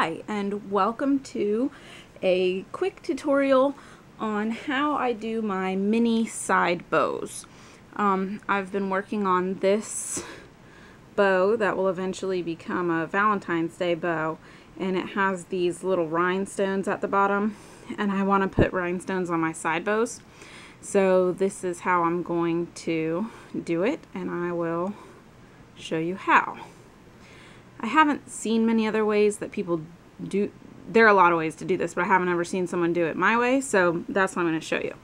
Hi, and welcome to a quick tutorial on how I do my mini side bows. I've been working on this bow that will eventually become a Valentine's Day bow, and it has these little rhinestones at the bottom, and I want to put rhinestones on my side bows. So this is how I'm going to do it, and I will show you how. I haven't seen many other ways that people do. There are a lot of ways to do this, but I haven't ever seen someone do it my way, so that's what I'm going to show you.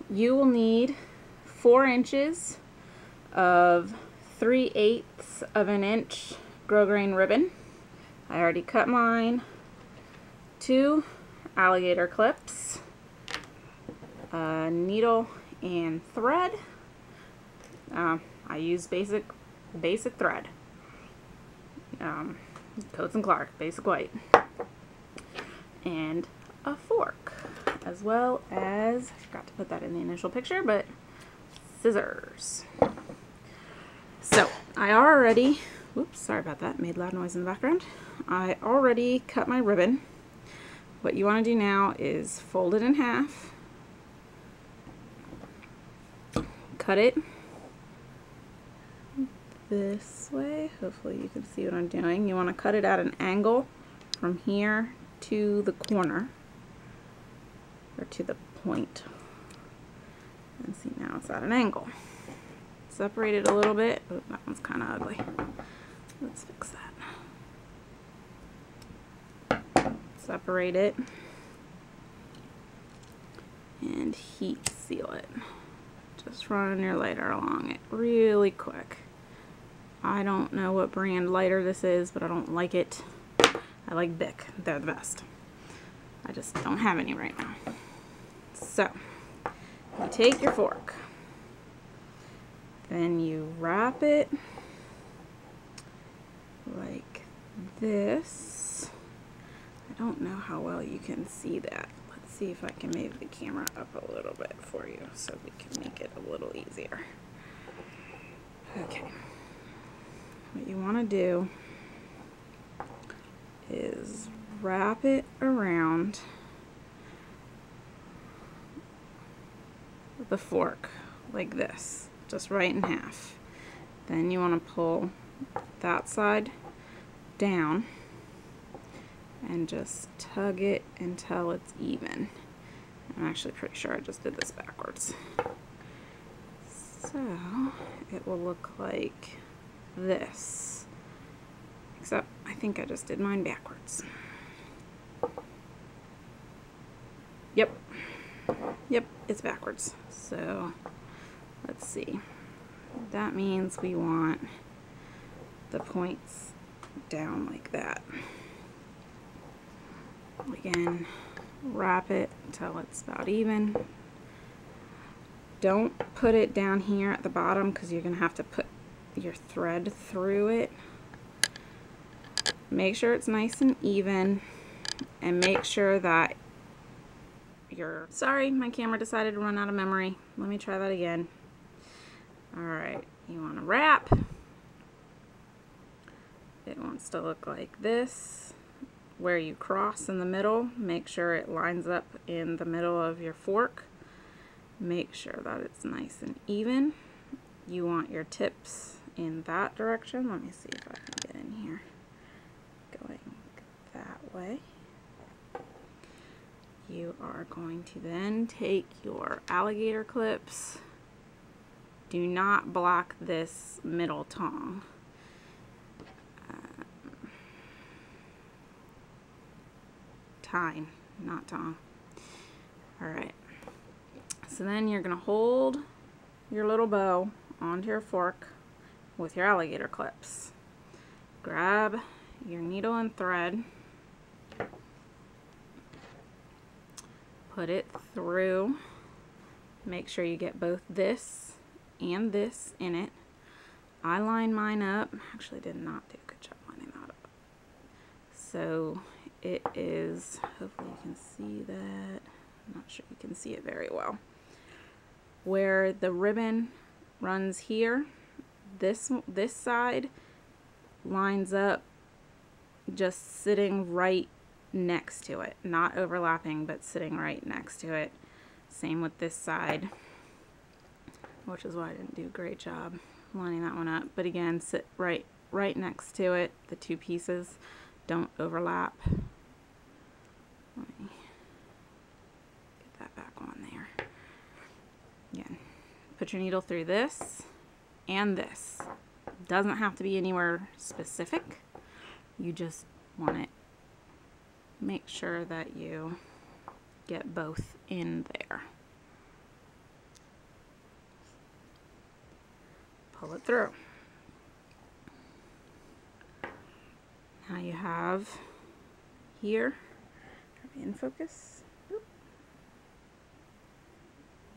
You will need 4 inches of 3/8 of an inch grosgrain ribbon. I already cut mine. 2 alligator clips, a needle and thread. I use basic thread. Coats and Clark, basic white, and a fork, as well as, I forgot to put that in the initial picture, but scissors. So I already, whoops, sorry about that, made loud noise in the background. I already cut my ribbon. What you want to do now is fold it in half, cut it this way. Hopefully you can see what I'm doing. You want to cut it at an angle from here to the corner, or to the point. And see, now it's at an angle. Separate it a little bit. Oh, that one's kind of ugly. Let's fix that. Separate it and heat seal it. Just run your lighter along it really quick. I don't know what brand lighter this is, but I don't like it. I like Bic. They're the best. I just don't have any right now. So, you take your fork, then you wrap it like this. I don't know how well you can see that. Let's see if I can move the camera up a little bit for you so we can make it a little easier. Okay. What you want to do is wrap it around the fork like this, just right in half. Then you want to pull that side down and just tug it until it's even. I'm actually pretty sure I just did this backwards. So it will look like this, except I think I just did mine backwards. Yep, it's backwards. So let's see. That means we want the points down like that. Again, wrap it until it's about even. Don't put it down here at the bottom because you're gonna have to put your thread through it. Make sure it's nice and even, and make sure that sorry, my camera decided to run out of memory. Let me try that again. Alright, you want to wrap. It wants to look like this. Where you cross in the middle, make sure it lines up in the middle of your fork. Make sure that it's nice and even. You want your tips in that direction. Let me see if I can get in here. Going that way. You are going to then take your alligator clips. Do not block this middle tongue. Tine, not tongue. Alright. So then you're going to hold your little bow onto your fork with your alligator clips. Grab your needle and thread, put it through, make sure you get both this and this in it. I line mine up. Actually did not do a good job lining that up. So it is, hopefully you can see that. I'm not sure you can see it very well. Where the ribbon runs here, this side lines up just sitting right next to it, not overlapping, but sitting right next to it. Same with this side, which is why I didn't do a great job lining that one up. But again, sit right next to it. The two pieces don't overlap. Let me get that back on there. Again, put your needle through this and this. Doesn't have to be anywhere specific. You just want it. Make sure that you get both in there. Pull it through. Now you have here, try to be in focus. Oop.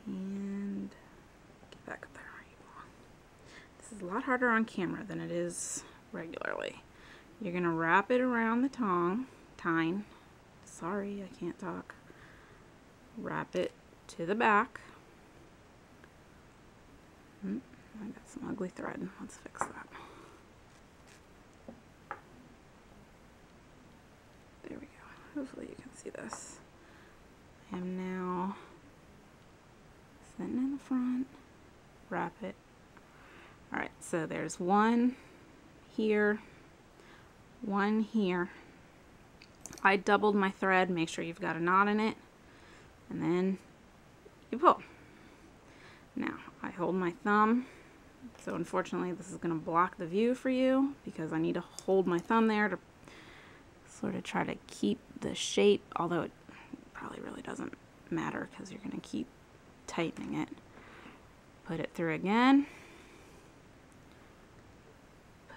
And get back up there. This is a lot harder on camera than it is regularly. You're gonna wrap it around the tine. Sorry, I can't talk. Wrap it to the back. I got some ugly thread. Let's fix that. There we go. Hopefully you can see this. I am now sitting in the front. Wrap it. Alright, so there's one here, one here. I doubled my thread, make sure you've got a knot in it, and then you pull. Now, I hold my thumb, so unfortunately this is going to block the view for you because I need to hold my thumb there to sort of try to keep the shape, although it probably really doesn't matter because you're going to keep tightening it. Put it through again.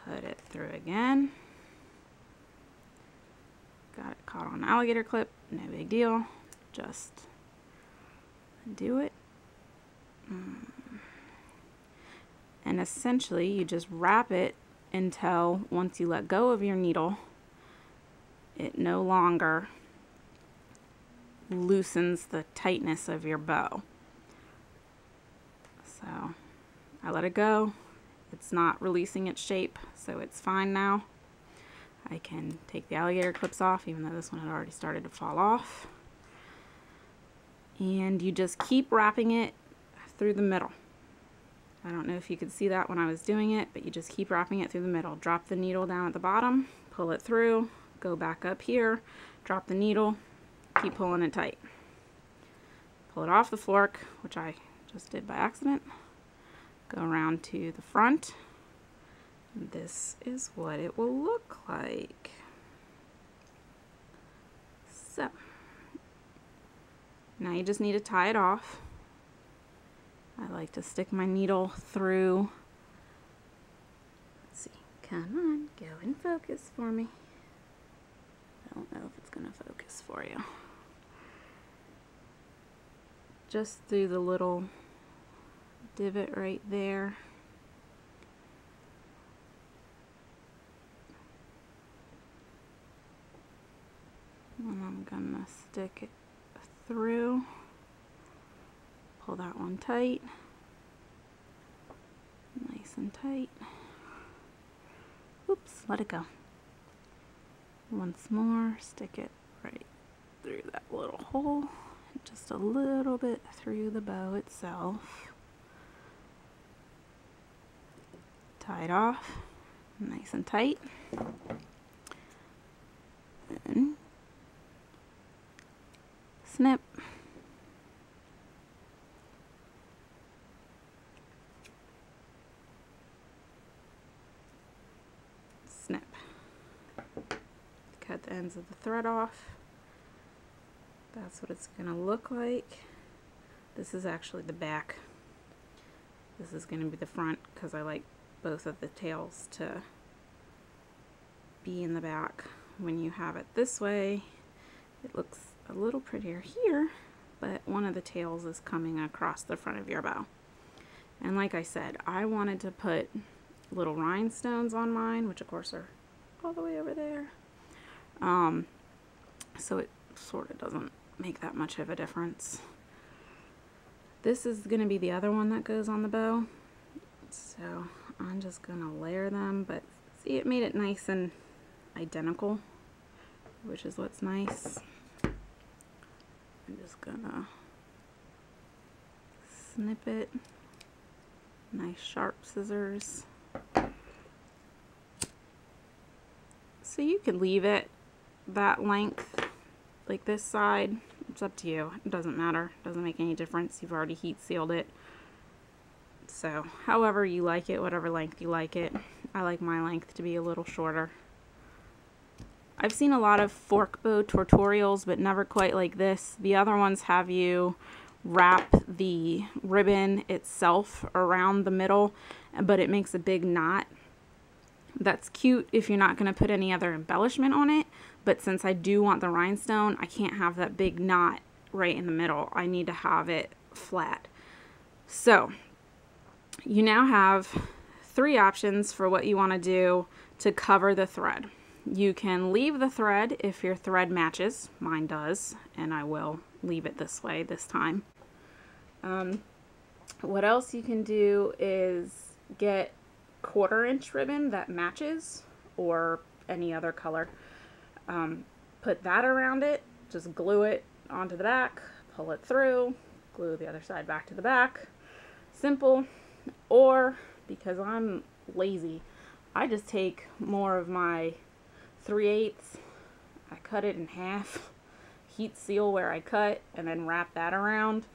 Put it through again. Got it caught on alligator clip, no big deal. Just do it. And essentially you just wrap it until once you let go of your needle, it no longer loosens the tightness of your bow. So I let it go. It's not releasing its shape, so it's fine now. I can take the alligator clips off, even though this one had already started to fall off. And you just keep wrapping it through the middle. I don't know if you could see that when I was doing it, but you just keep wrapping it through the middle. Drop the needle down at the bottom, pull it through, go back up here, drop the needle, keep pulling it tight. Pull it off the fork, which I just did by accident. Go around to the front. This is what it will look like. So, now you just need to tie it off. I like to stick my needle through. Let's see, come on, go and focus for me. I don't know if it's gonna focus for you. Just through the little divot right there. And I'm gonna stick it through. Pull that one tight. Nice and tight. Oops, let it go. Once more, stick it right through that little hole. Just a little bit through the bow itself. Tie it off, nice and tight. And snip. Snip. Cut the ends of the thread off. That's what it's gonna look like. This is actually the back. This is gonna be the front because I like both of the tails to be in the back. When you have it this way, it looks a little prettier here, but one of the tails is coming across the front of your bow. And like I said, I wanted to put little rhinestones on mine, which of course are all the way over there. So it sort of doesn't make that much of a difference. This is going to be the other one that goes on the bow. So I'm just going to layer them, but see, it made it nice and identical. which is what's nice. I'm just gonna snip it. Nice sharp scissors. So you could leave it that length, like this side. It's up to you. It doesn't matter. It doesn't make any difference. You've already heat sealed it. So however you like it, whatever length you like it. I like my length to be a little shorter. I've seen a lot of fork bow tutorials, but never quite like this. The other ones have you wrap the ribbon itself around the middle, but it makes a big knot. That's cute if you're not going to put any other embellishment on it, but since I do want the rhinestone, I can't have that big knot right in the middle. I need to have it flat. So you now have 3 options for what you want to do to cover the thread. You can leave the thread if your thread matches. Mine does, and I will leave it this way this time. What else you can do is get 1/4 inch ribbon that matches, or any other color. Put that around it, just glue it onto the back, pull it through, glue the other side back to the back. Simple. Or, because I'm lazy, I just take more of my 3/8, I cut it in half, heat seal where I cut, and then wrap that around,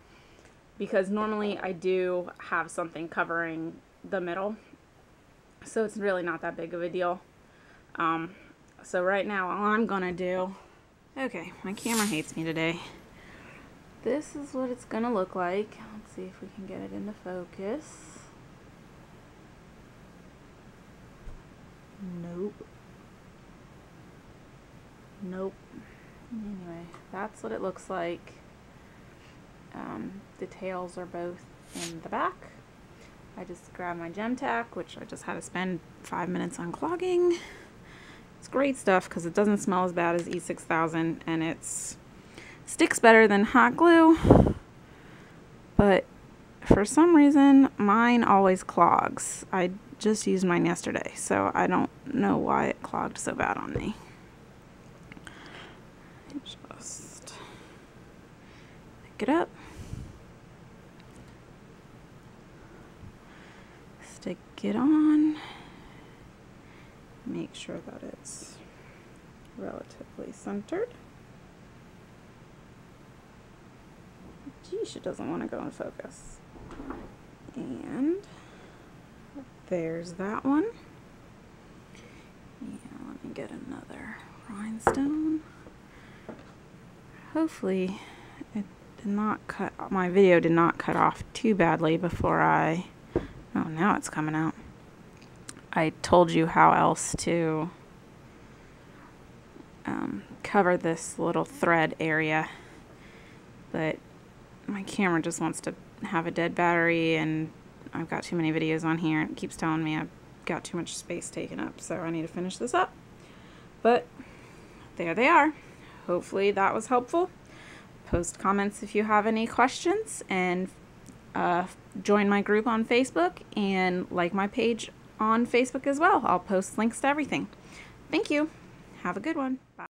because normally I do have something covering the middle, so it's really not that big of a deal. So right now all I'm gonna do, okay, my camera hates me today. This is what it's gonna look like. Let's see if we can get it into focus. Nope. Nope. Anyway, that's what it looks like. The tails are both in the back. I just grabbed my gem tack, which I just had to spend 5 minutes on clogging. It's great stuff because it doesn't smell as bad as E6000, and it sticks better than hot glue. But for some reason, mine always clogs. I just used mine yesterday, so I don't know why it clogged so bad on me. Just pick it up, stick it on, make sure that it's relatively centered. Geesh, it doesn't want to go in focus. And there's that one. Yeah, let me get another rhinestone. Hopefully it did not cut, my video did not cut off too badly before oh, now it's coming out. I told you how else to cover this little thread area, but my camera just wants to have a dead battery, and I've got too many videos on here, and it keeps telling me I've got too much space taken up, so I need to finish this up. But there they are. Hopefully that was helpful. Post comments if you have any questions, and join my group on Facebook, and like my page on Facebook as well. I'll post links to everything. Thank you. Have a good one. Bye.